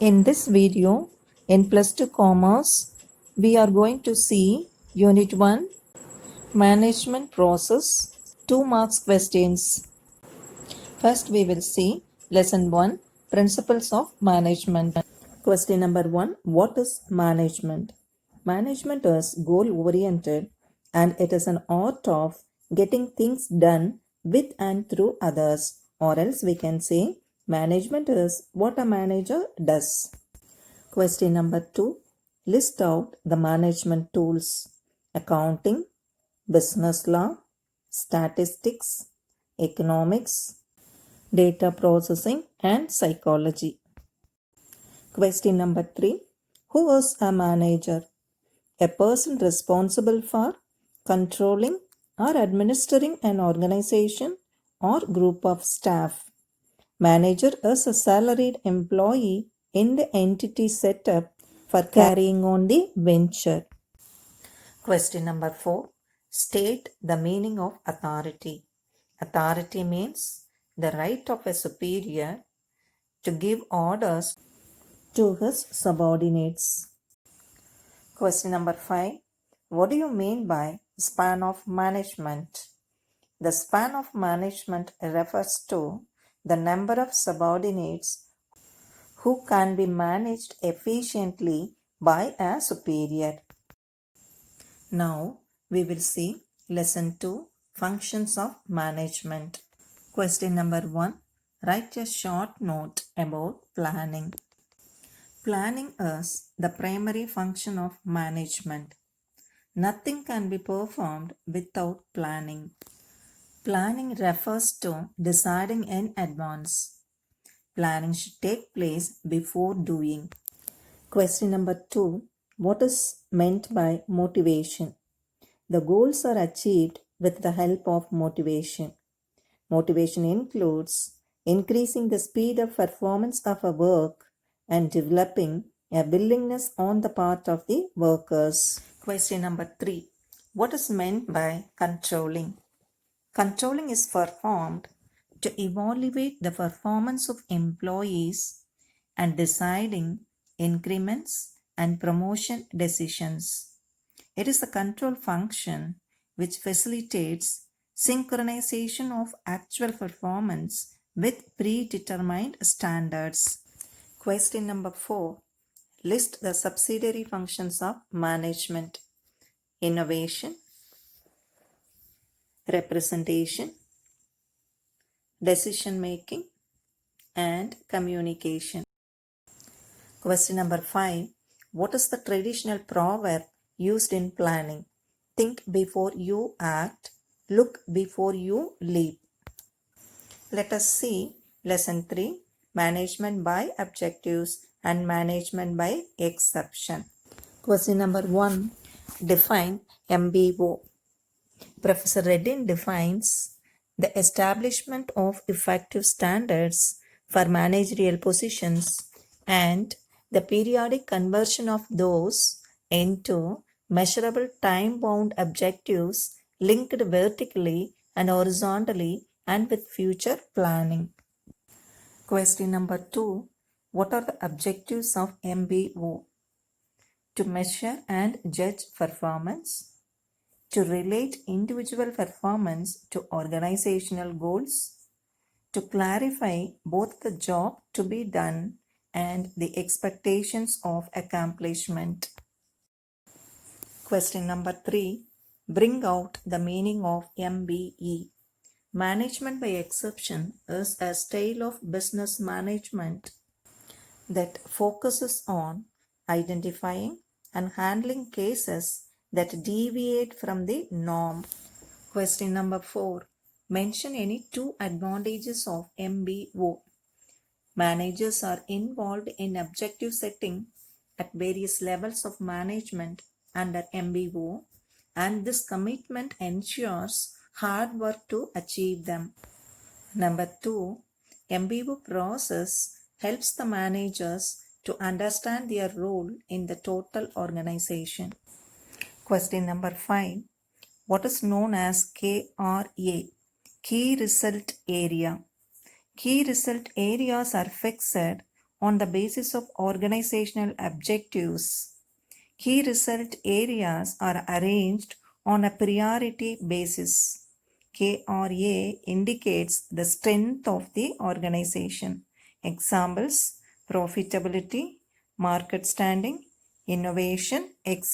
In this video, in Plus 2 Commerce, we are going to see Unit 1, Management Process, 2 marks questions. First, we will see Lesson 1, Principles of Management. Question number 1, what is management? Management is goal-oriented and it is an art of getting things done with and through others, or else we can say management is what a manager does. Question number 2. List out the management tools: accounting, business law, statistics, economics, data processing, and psychology. Question number 3. Who is a manager? A person responsible for controlling or administering an organization or group of staff. Manager is a salaried employee in the entity set up for carrying on the venture. Question number 4. State the meaning of authority. Authority means the right of a superior to give orders to his subordinates. Question number 5. What do you mean by span of management? The span of management refers to the number of subordinates who can be managed efficiently by a superior. Now we will see Lesson 2, Functions of Management. Question number 1. Write a short note about planning. Planning is the primary function of management. Nothing can be performed without planning. Planning refers to deciding in advance. Planning should take place before doing. Question number 2. What is meant by motivation? The goals are achieved with the help of motivation. Motivation includes increasing the speed of performance of a work and developing a willingness on the part of the workers. Question number 3. What is meant by controlling? Controlling is performed to evaluate the performance of employees and deciding increments and promotion decisions. It is a control function which facilitates synchronization of actual performance with predetermined standards. Question number 4. List the subsidiary functions of management: innovation, representation, decision making, and communication. Question number 5. What is the traditional proverb used in planning? Think before you act, look before you leap. Let us see Lesson 3, Management by Objectives and Management by Exception. Question number 1. Define MBO. Professor Reddin defines the establishment of effective standards for managerial positions and the periodic conversion of those into measurable time-bound objectives linked vertically and horizontally and with future planning. Question number 2. What are the objectives of MBO? To measure and judge performance, to relate individual performance to organizational goals, to clarify both the job to be done and the expectations of accomplishment. Question number 3. Bring out the meaning of MBE. Management by exception is a style of business management that focuses on identifying and handling cases that deviate from the norm. Question number 4. Mention any 2 advantages of MBO. Managers are involved in objective setting at various levels of management under MBO, and this commitment ensures hard work to achieve them. Number 2. MBO process helps the managers to understand their role in the total organization. Question number 5. What is known as KRA? Key Result Area. Key result areas are fixed on the basis of organizational objectives. Key result areas are arranged on a priority basis. KRA indicates the strength of the organization. Examples: profitability, market standing, innovation, etc.